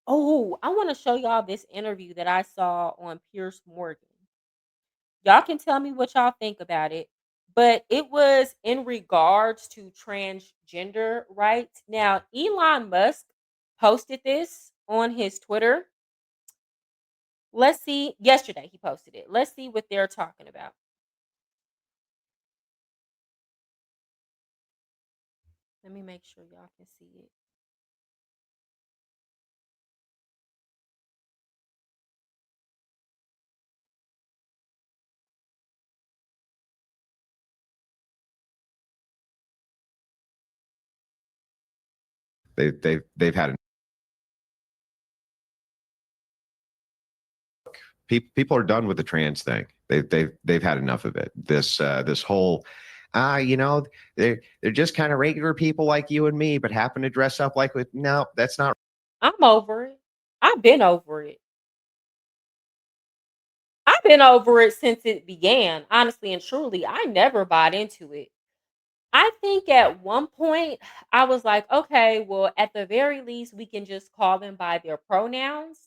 Oh, I want to show y'all this interview that I saw on Piers Morgan. Y'all can tell me what y'all think about it, but it was in regards to transgender rights. Now, Elon Musk posted this on his Twitter. Let's see. Yesterday he posted it. Let's see what they're talking about. Let me make sure y'all can see it. They've had people are done with the trans thing. They've had enough of it. This whole you know, they're just kind of regular people like you and me, but happen to dress up like with no, that's not. I'm over it. I've been over it. I've been over it since it began, honestly and truly. I never bought into it. I think at one point I was like, okay, well, at the very least, we can just call them by their pronouns.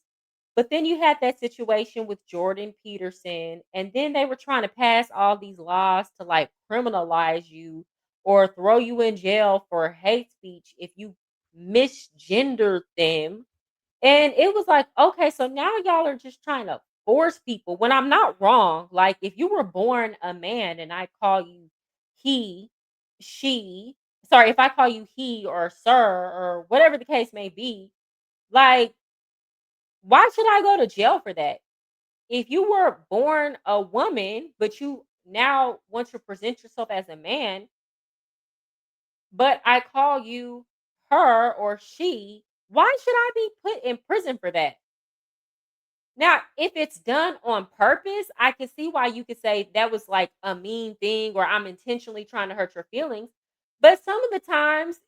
But then you had that situation with Jordan Peterson, and then they were trying to pass all these laws to like criminalize you or throw you in jail for hate speech if you misgendered them. And it was like, okay, so now y'all are just trying to force people when I'm not wrong. Like, if you were born a man and I call you he, she, sorry, if I call you he or sir or whatever the case may be, like, why should I go to jail for that? If you were born a woman, but you now want to present yourself as a man, but I call you her or she, why should I be put in prison for that? Now, if it's done on purpose, I can see why you could say that was like a mean thing or I'm intentionally trying to hurt your feelings. But some of the times,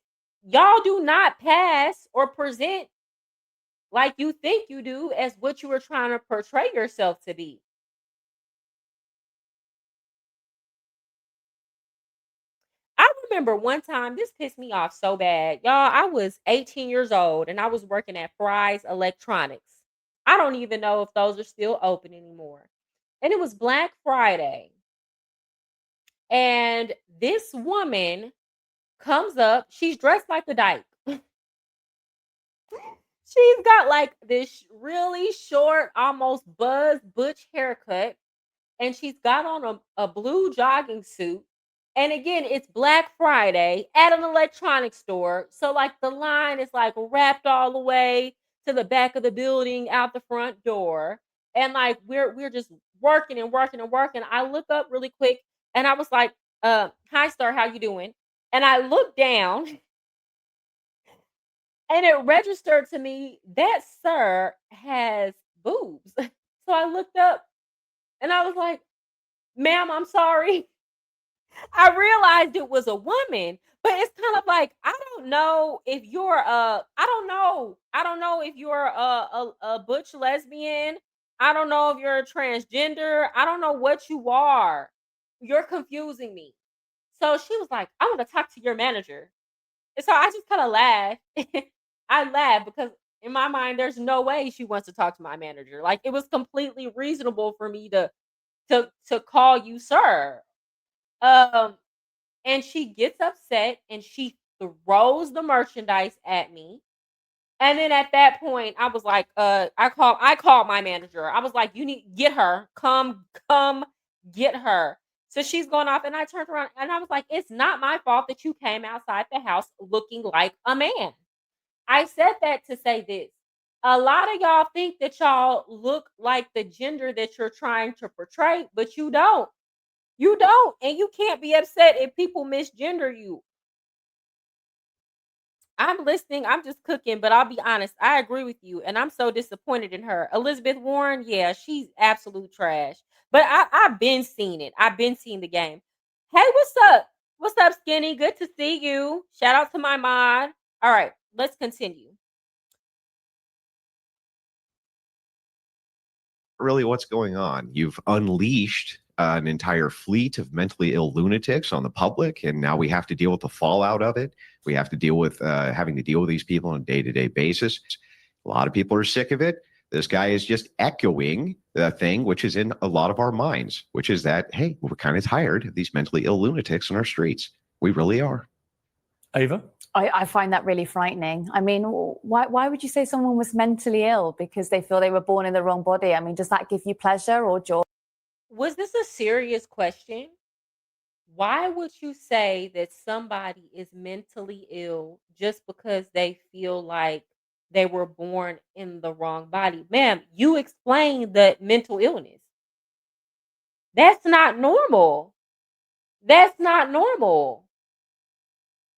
y'all do not pass or present like you think you do as what you were trying to portray yourself to be. I remember one time, this pissed me off so bad. Y'all, I was 18 years old and I was working at Fry's Electronics. I don't even know if those are still open anymore. And it was Black Friday. And this woman comes up, she's dressed like a dyke. She's got like this really short, almost buzz butch haircut, and she's got on a blue jogging suit. And again, it's Black Friday at an electronics store. So like the line is like wrapped all the way to the back of the building out the front door. And like we're just working and working and working. I look up really quick and I was like, hi sir, how you doing? And I looked down and it registered to me that sir has boobs. So I looked up and I was like, ma'am, I'm sorry. I realized it was a woman, but it's kind of like I don't know if you're I don't know if you're a butch lesbian. I don't know if you're a transgender. I don't know what you are. You're confusing me. So she was like, I want to talk to your manager. And so I just kind of laughed. I laughed because in my mind, there's no way she wants to talk to my manager. Like it was completely reasonable for me to call you sir. Um, and she gets upset and she throws the merchandise at me. And then at that point, I was like, I called my manager. I was like, you need get her. Come get her. So she's going off and I turned around and I was like, it's not my fault that you came outside the house looking like a man. I said that to say this. A lot of y'all think that y'all look like the gender that you're trying to portray, but you don't. You don't. And you can't be upset if people misgender you. I'm listening. I'm just cooking, but I'll be honest. I agree with you, and I'm so disappointed in her. Elizabeth Warren, yeah, she's absolute trash. But I've been seeing it. I've been seeing the game. Hey, what's up? What's up, Skinny? Good to see you. Shout out to my mod. All right, let's continue. Really what's going on. You've unleashed an entire fleet of mentally ill lunatics on the public, and now we have to deal with the fallout of it. We have to deal with having to deal with these people on a day-to-day basis. A lot of people are sick of it. This guy is just echoing the thing which is in a lot of our minds, which is that, hey, we're kind of tired of these mentally ill lunatics on our streets. We really are. Ava? I find that really frightening. I mean, why would you say someone was mentally ill because they feel they were born in the wrong body? I mean, does that give you pleasure or joy? Was this a serious question? Why would you say that somebody is mentally ill just because they feel like they were born in the wrong body? Ma'am, you explained the mental illness. That's not normal. That's not normal.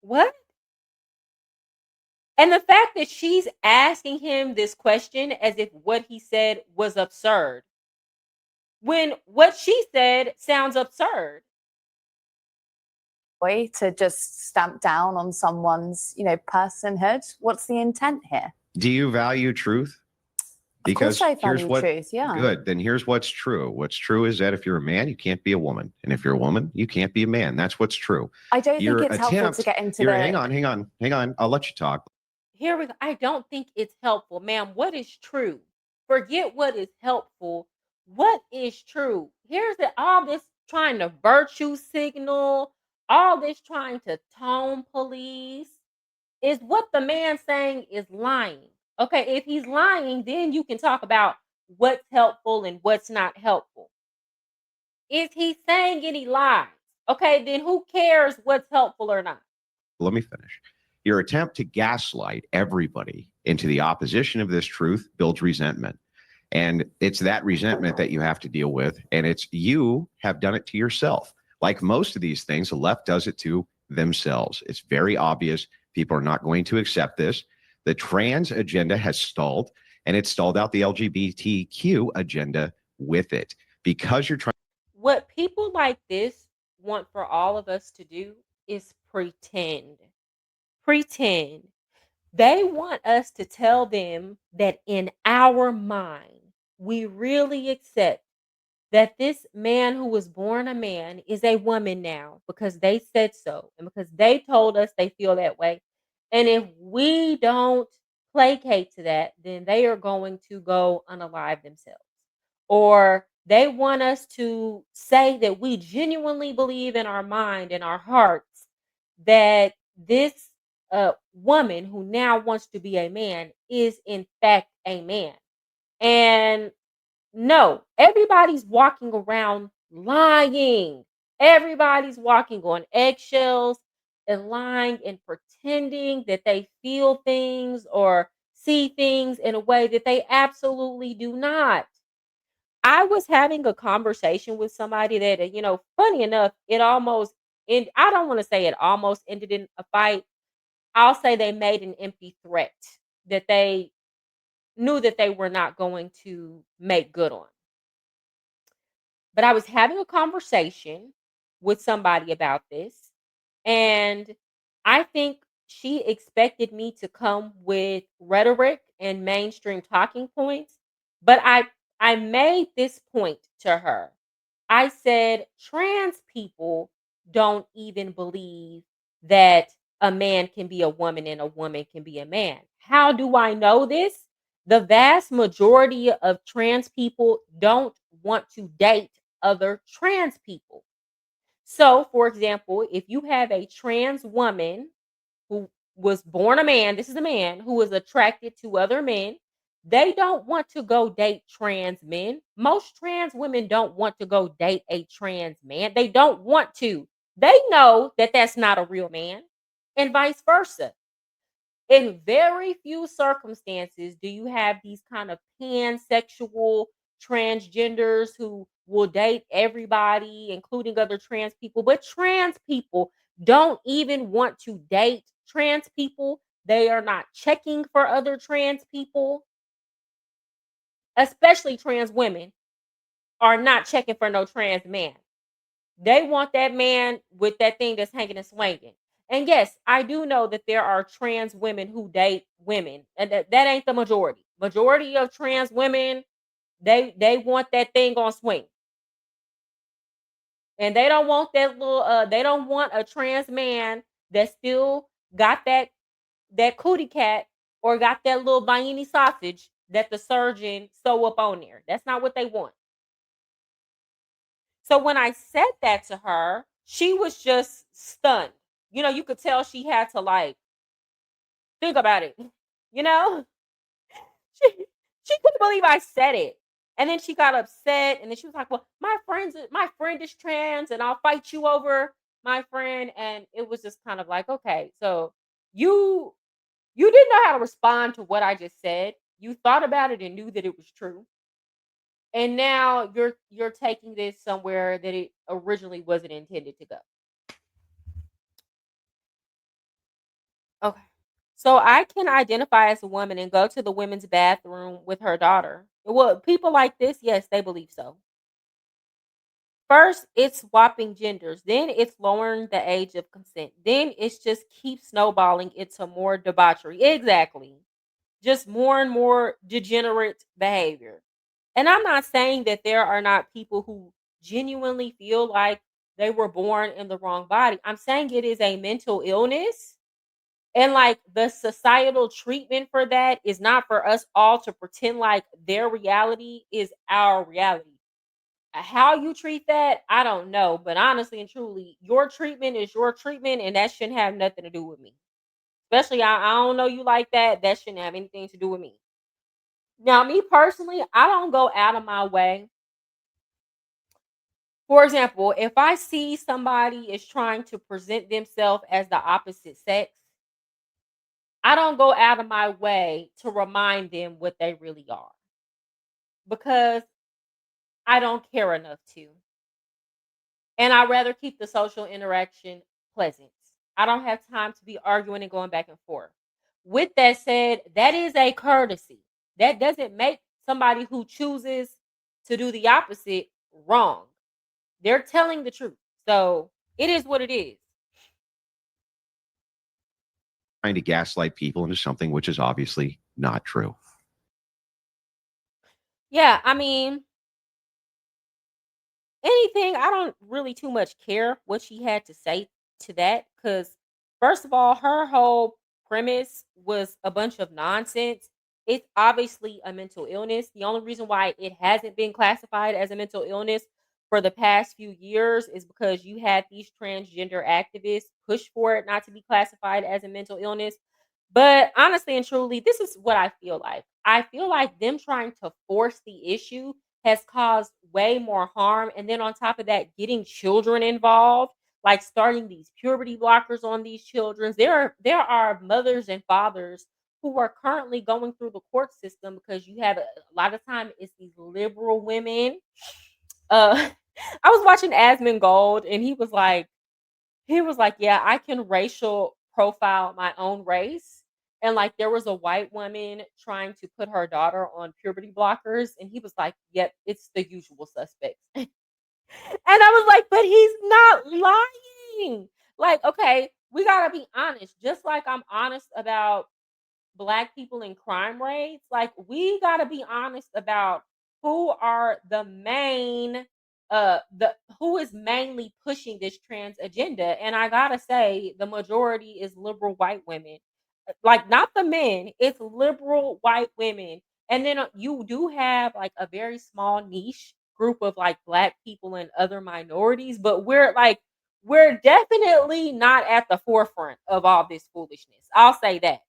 What? And the fact that she's asking him this question as if what he said was absurd, when what she said sounds absurd. To just stamp down on someone's, personhood? What's the intent here? Do you value truth? Because of course I value truth, yeah. Good. Then here's what's true. What's true is that if you're a man, you can't be a woman. And if you're a woman, you can't be a man. That's what's true. I don't think it's helpful to get into Hang on. I'll let you talk. Here we go. I don't think it's helpful. Ma'am, what is true? Forget what is helpful. What is true? Here's all this trying to virtue signal, all this trying to tone police. Is what the man saying is lying. Okay, if he's lying, then you can talk about what's helpful and what's not helpful. If he's saying any lies, okay, then who cares what's helpful or not? Let me finish. Your attempt to gaslight everybody into the opposition of this truth builds resentment. And it's that resentment that you have to deal with. And it's you have done it to yourself. Like most of these things, the left does it to themselves. It's very obvious. People are not going to accept this. The trans agenda has stalled, and it stalled out the LGBTQ agenda with it because you're trying. What people like this want for all of us to do is pretend. Pretend. They want us to tell them that in our mind, we really accept that this man who was born a man is a woman now because they said so and because they told us they feel that way. And if we don't placate to that, then they are going to go unalive themselves. Or they want us to say that we genuinely believe in our mind and our hearts that this woman who now wants to be a man is in fact a man. And no, everybody's walking around lying. Everybody's walking on eggshells and lying and pretending that they feel things or see things in a way that they absolutely do not. I was having a conversation with somebody that, funny enough, it almost, and I don't want to say it almost ended in a fight. I'll say they made an empty threat that they knew that they were not going to make good on. But I was having a conversation with somebody about this, and I think she expected me to come with rhetoric and mainstream talking points, but I made this point to her. I said trans people don't even believe that a man can be a woman and a woman can be a man. How do I know this? The vast majority of trans people don't want to date other trans people. So, for example, if you have a trans woman who was born a man, this is a man who is attracted to other men, they don't want to go date trans men. Most trans women don't want to go date a trans man. They don't want to. They know that that's not a real man, and vice versa. In very few circumstances do you have these kind of pansexual transgenders who will date everybody, including other trans people. But trans people don't even want to date trans people. They are not checking for other trans people, especially trans women are not checking for no trans man. They want that man with that thing that's hanging and swinging. And yes, I do know that there are trans women who date women, and that ain't the majority. Majority of trans women, they want that thing on swing, and they don't want that little. They don't want a trans man that still got that cootie cat or got that little Vienna sausage that the surgeon sew up on there. That's not what they want. So when I said that to her, she was just stunned. You could tell she had to like think about it. You know, she couldn't believe I said it. And then she got upset and then she was like, "Well, my friend is trans and I'll fight you over my friend." And it was just kind of like, "Okay, so you you didn't know how to respond to what I just said. You thought about it and knew that it was true. And now you're taking this somewhere that it originally wasn't intended to go." Okay. So I can identify as a woman and go to the women's bathroom with her daughter. Well, people like this, yes, they believe so. First, it's swapping genders. Then it's lowering the age of consent. Then it's just keep snowballing into more debauchery. Exactly. Just more and more degenerate behavior. And I'm not saying that there are not people who genuinely feel like they were born in the wrong body. I'm saying it is a mental illness. And like the societal treatment for that is not for us all to pretend like their reality is our reality. How you treat that, I don't know. But honestly and truly, your treatment is your treatment, and that shouldn't have nothing to do with me. Especially, I don't know you like that. That shouldn't have anything to do with me. Now, me personally, I don't go out of my way. For example, if I see somebody is trying to present themselves as the opposite sex, I don't go out of my way to remind them what they really are because I don't care enough to. And I rather keep the social interaction pleasant. I don't have time to be arguing and going back and forth. With that said, that is a courtesy. That doesn't make somebody who chooses to do the opposite wrong. They're telling the truth. So it is what it is. Trying to gaslight people into something which is obviously not true. Yeah, I mean, anything, I don't really too much care what she had to say to that because, first of all, her whole premise was a bunch of nonsense. It's obviously a mental illness. The only reason why it hasn't been classified as a mental illness for the past few years is because you had these transgender activists push for it not to be classified as a mental illness. But honestly and truly, this is what I feel like. I feel like them trying to force the issue has caused way more harm. And then on top of that, getting children involved, like starting these puberty blockers on these children. There are mothers and fathers who are currently going through the court system because you have a lot of time it's these liberal women. I was watching Asmongold and he was like, "Yeah, I can racial profile my own race." And like there was a white woman trying to put her daughter on puberty blockers, and he was like, "Yep, it's the usual suspects." And I was like, "But he's not lying." Like, okay, we gotta be honest. Just like I'm honest about black people in crime rates, like we got to be honest about who are the who is mainly pushing this trans agenda. And I got to say the majority is liberal white women. Like not the men, it's liberal white women. And then you do have like a very small niche group of like black people and other minorities, but we're definitely not at the forefront of all this foolishness. I'll say that.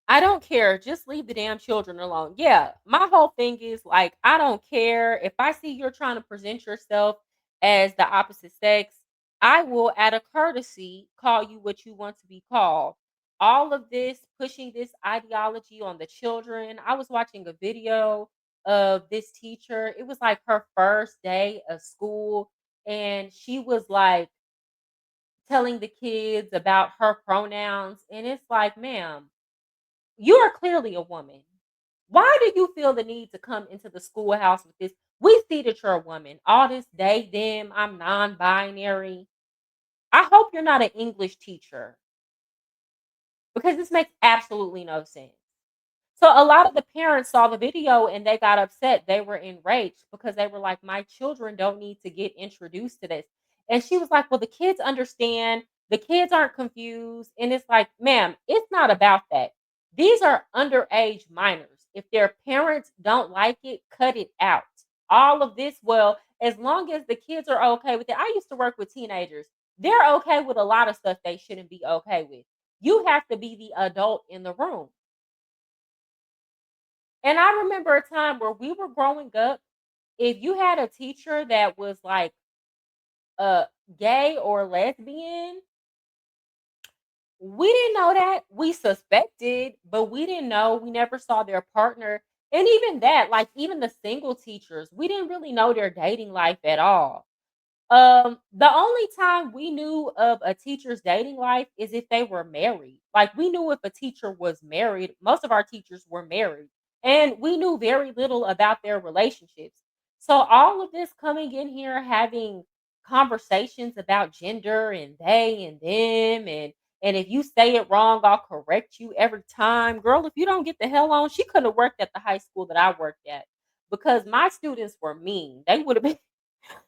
I don't care. Just leave the damn children alone. Yeah, my whole thing is like, I don't care. If I see you're trying to present yourself as the opposite sex, I will, at a courtesy, call you what you want to be called. All of this, pushing this ideology on the children. I was watching a video of this teacher. It was like her first day of school, and she was like telling the kids about her pronouns. And it's like, ma'am, you are clearly a woman. Why do you feel the need to come into the schoolhouse with this? We see that you're a woman. All this they, them, I'm non binary. I hope you're not an English teacher because this makes absolutely no sense. So a lot of the parents saw the video and they got upset. They were enraged because they were like, my children don't need to get introduced to this. And she was like, well, the kids understand The kids aren't confused. And it's like, ma'am, it's not about that. These are underage minors. If their parents don't like it, cut it out. All of this, well, as long as the kids are okay with it. I used to work with teenagers. They're okay with a lot of stuff they shouldn't be okay with. You have to be the adult in the room. And I remember a time where we were growing up, if you had a teacher that was like gay or lesbian, we didn't know that. We suspected, but we didn't know. We never saw their partner. And even that, like even the single teachers, we didn't really know their dating life at all. The only time we knew of a teacher's dating life is if they were married. Like we knew if a teacher was married. Most of our teachers were married, and we knew very little about their relationships. So all of this coming in here having conversations about gender and they and them and if you say it wrong, I'll correct you every time. Girl, if you don't get the hell on, she couldn't have worked at the high school that I worked at because my students were mean. They would have been